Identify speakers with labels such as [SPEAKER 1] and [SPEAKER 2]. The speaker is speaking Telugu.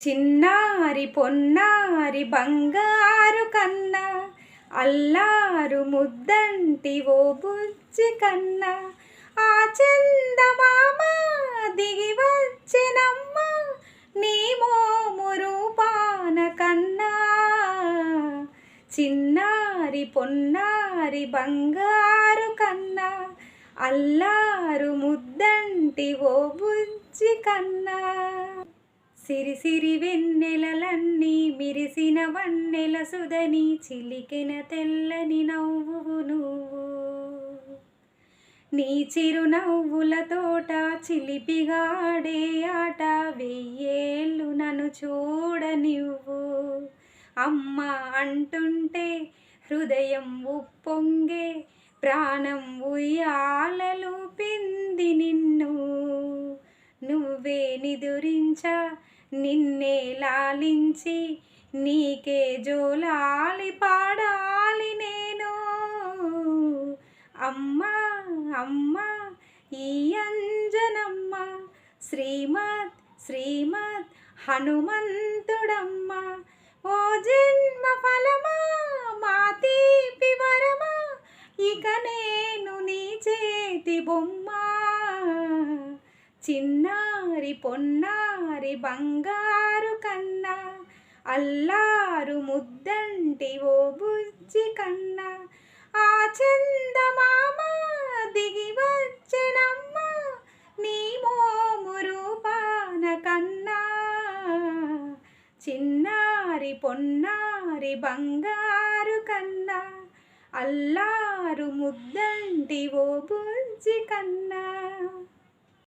[SPEAKER 1] చిన్నారి పొన్నారి బంగారు కన్నా, అల్లారు ముద్దంటి ఓ బుజ్జి కన్నా, ఆ చందమామ దిగి వచ్చినమ్మ నీ మోము రూపాన కన్నా. చిన్నారి పొన్నారి బంగారు కన్నా, అల్లారు ముద్దంటి ఓ బుజ్జి కన్నా. సిరి సిరి వెన్నెలలన్నీ మిరిసిన వన్నెల సుధని, చిలికెన తెల్లని నవ్వు నువ్వు. నీ చిరునవ్వుల తోట చిలిపిగాడే ఆట, వెయ్యేళ్ళు నన్ను చూడనివ్వు. అమ్మ అంటుంటే హృదయం ఉప్పొంగే, ప్రాణం ఉయ్యాలలు పింది నిన్ను. నువ్వే నిదురించా నిన్నే లాలించి, నీకే జోలాలి పాడాలి నేను. అమ్మా అమ్మా ఈ అంజనమ్మ, శ్రీమద్ శ్రీమద్ హనుమంతుడమ్మ. ఓ జన్మ ఫలమా మా తీపి వరమా, ఇక నేను నీ చేతి బొమ్మ. చిన్నారి పొన్నారి బంగారు కన్నా, అల్లారు ముద్దంటి ఓ బుజ్జి కన్నా, ఆ చందమామ దిగి వచ్చెనమ్మ నీ మోము రూపాన కన్నా. చిన్నారి పొన్నారి బంగారు కన్నా, అల్లారు ముద్దంటి ఓ బుజ్జి కన్నా.